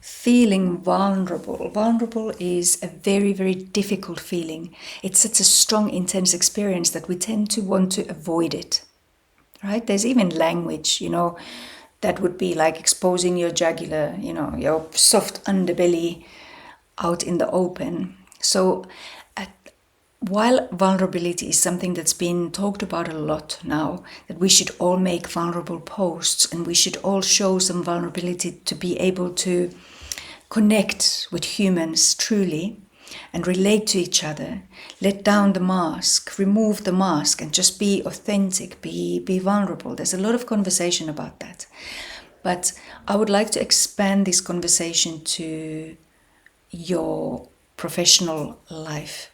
Feeling vulnerable. Vulnerable is a very, very difficult feeling. It's such a strong, intense experience that we tend to want to avoid it. Right? There's even language, that would be like exposing your jugular, your soft underbelly out in the open. So while vulnerability is something that's been talked about a lot now, that we should all make vulnerable posts and we should all show some vulnerability to be able to connect with humans truly and relate to each other, let down the mask, remove the mask and just be authentic, be vulnerable. There's a lot of conversation about that. But I would like to expand this conversation to your professional life,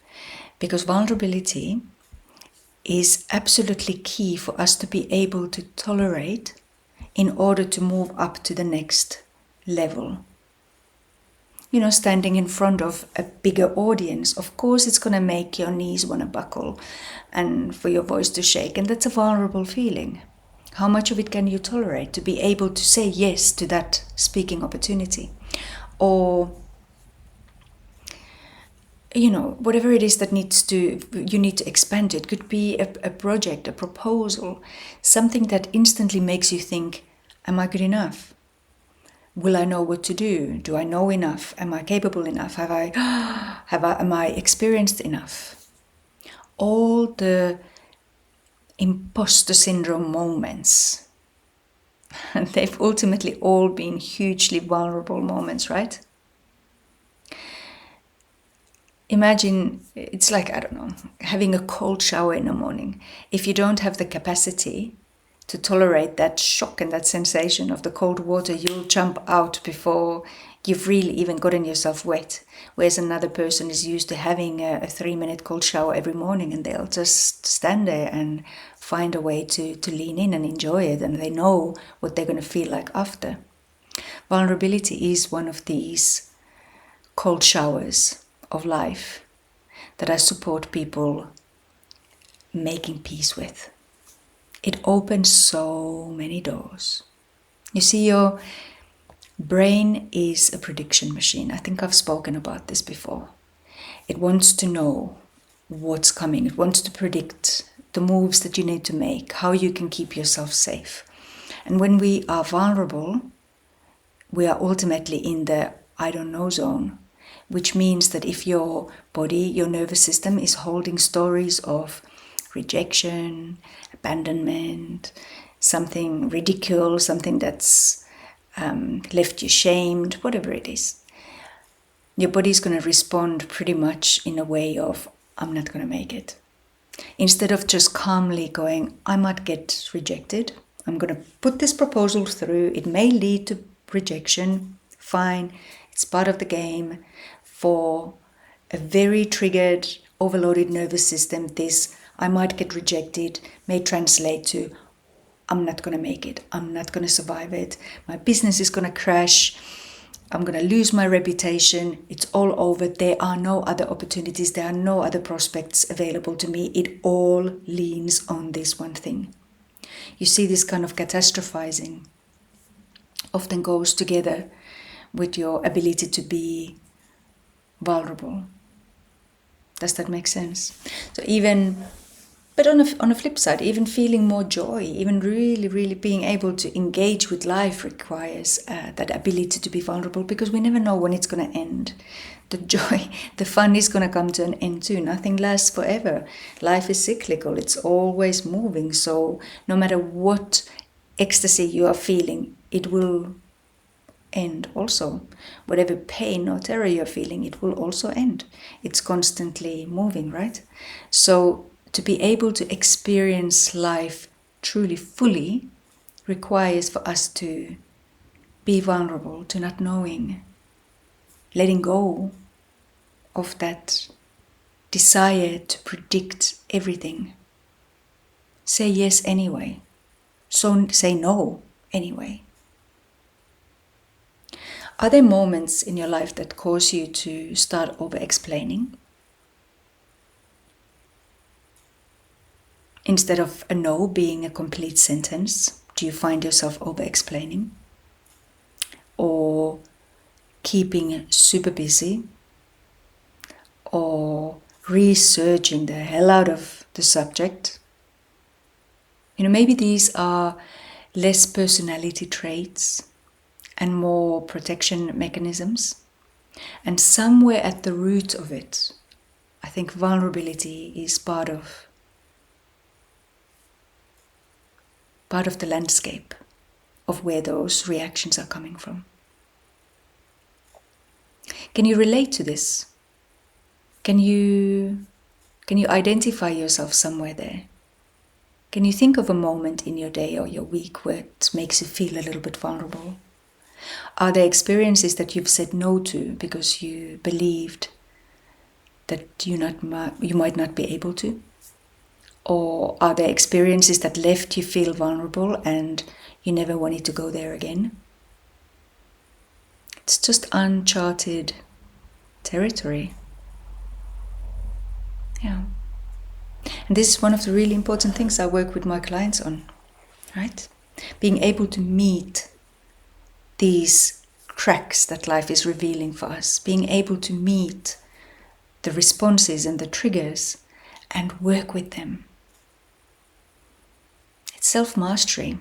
because vulnerability is absolutely key for us to be able to tolerate in order to move up to the next level. Standing in front of a bigger audience, of course it's going to make your knees want to buckle and for your voice to shake, and that's a vulnerable feeling. How much of it can you tolerate to be able to say yes to that speaking opportunity? Or whatever it is that you need to expand it. Could be a project, a proposal, something that instantly makes you think, am I good enough? Will I know what to do? Do I know enough? Am I capable enough? Am I experienced enough? All the imposter syndrome moments, and they've ultimately all been hugely vulnerable moments, right? Imagine it's like, I don't know, having a cold shower in the morning. If you don't have the capacity to tolerate that shock and that sensation of the cold water, you'll jump out before you've really even gotten yourself wet. Whereas another person is used to having a 3-minute cold shower every morning, and they'll just stand there and find a way to lean in and enjoy it, and they know what they're going to feel like after. Vulnerability is one of these cold showers of life that I support people making peace with. It opens so many doors. You see, your brain is a prediction machine. I think I've spoken about this before. It wants to know what's coming. It wants to predict the moves that you need to make, how you can keep yourself safe. And when we are vulnerable, we are ultimately in the I don't know zone, which means that if your body, your nervous system is holding stories of rejection, abandonment, something ridicule, something that's left you shamed, whatever it is, your body is going to respond pretty much in a way of, I'm not going to make it. Instead of just calmly going, I might get rejected, I'm going to put this proposal through, it may lead to rejection, fine, it's part of the game. For a very triggered, overloaded nervous system, this I might get rejected may translate to I'm not going to make it, I'm not going to survive it, my business is going to crash, I'm going to lose my reputation, it's all over, there are no other opportunities, there are no other prospects available to me. It all leans on this one thing. You see, this kind of catastrophizing often goes together with your ability to be vulnerable. Does that make sense? So but on a flip side, even feeling more joy, even really, really being able to engage with life requires that ability to be vulnerable, because we never know when it's going to end. The joy, the fun is going to come to an end too. Nothing lasts forever. Life is cyclical. It's always moving. So no matter what ecstasy you are feeling, it will end also. Whatever pain or terror you're feeling, it will also end. It's constantly moving, right? So to be able to experience life truly fully requires for us to be vulnerable to not knowing, letting go of that desire to predict everything. Say yes anyway. So say no anyway. Are there moments in your life that cause you to start over-explaining? Instead of a no being a complete sentence, do you find yourself over-explaining? Or keeping super busy or researching the hell out of the subject. Maybe these are less personality traits and more protection mechanisms. And somewhere at the root of it, I think vulnerability is part of the landscape of where those reactions are coming from. Can you relate to this? Can you identify yourself somewhere there? Can you think of a moment in your day or your week where it makes you feel a little bit vulnerable? Are there experiences that you've said no to because you believed that you might not be able to? Or are there experiences that left you feel vulnerable and you never wanted to go there again? It's just uncharted territory. Yeah. And this is one of the really important things I work with my clients on, right? Being able to meet these cracks that life is revealing for us, being able to meet the responses and the triggers and work with them. It's self-mastery.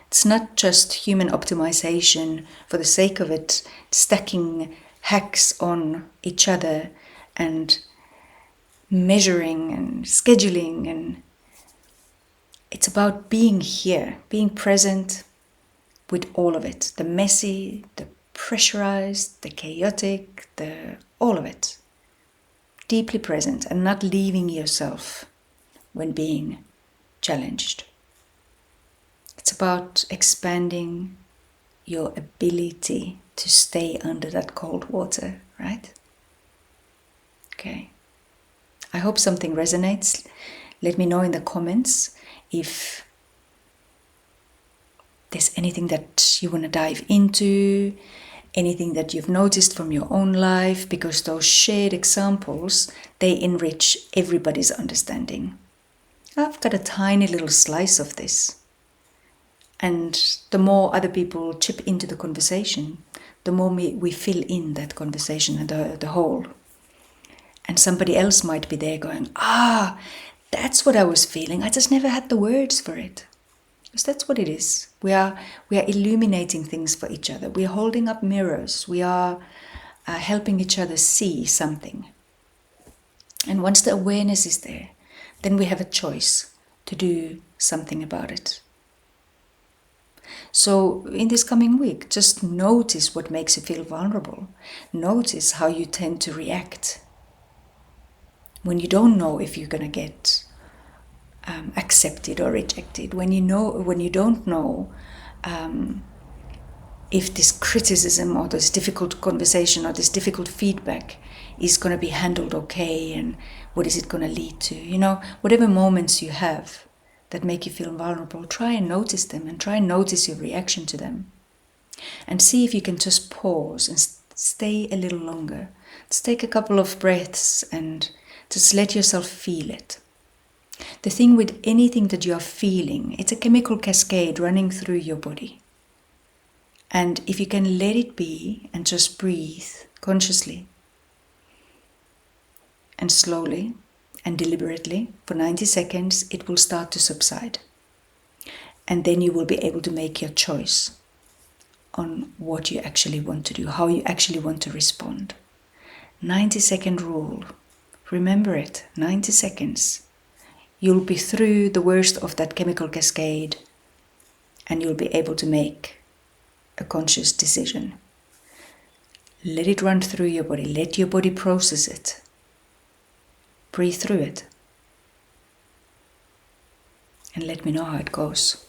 It's not just human optimization for the sake of it, stacking hacks on each other and measuring and scheduling. And it's about being here, being present with all of it, the messy, the pressurized, the chaotic, all of it. Deeply present and not leaving yourself when being challenged. It's about expanding your ability to stay under that cold water, right? Okay. I hope something resonates. Let me know in the comments if there's anything that you want to dive into, anything that you've noticed from your own life, because those shared examples, they enrich everybody's understanding. I've got a tiny little slice of this. And the more other people chip into the conversation, the more we fill in that conversation and the whole. And somebody else might be there going, that's what I was feeling. I just never had the words for it. Because that's what it is. We are illuminating things for each other. We are holding up mirrors. We are helping each other see something. And once the awareness is there, then we have a choice to do something about it. So in this coming week, just notice what makes you feel vulnerable. Notice how you tend to react when you don't know if you're going to get accepted or rejected, when you don't know if this criticism or this difficult conversation or this difficult feedback is going to be handled okay, and what is it going to lead to. Whatever moments you have that make you feel vulnerable, try and notice them and try and notice your reaction to them. And see if you can just pause and stay a little longer. Just take a couple of breaths and just let yourself feel it. The thing with anything that you are feeling, it's a chemical cascade running through your body. And if you can let it be and just breathe consciously and slowly and deliberately for 90 seconds, it will start to subside. And then you will be able to make your choice on what you actually want to do, how you actually want to respond. 90-second rule. Remember it, 90 seconds. You'll be through the worst of that chemical cascade and you'll be able to make a conscious decision. Let it run through your body. Let your body process it. Breathe through it. And let me know how it goes.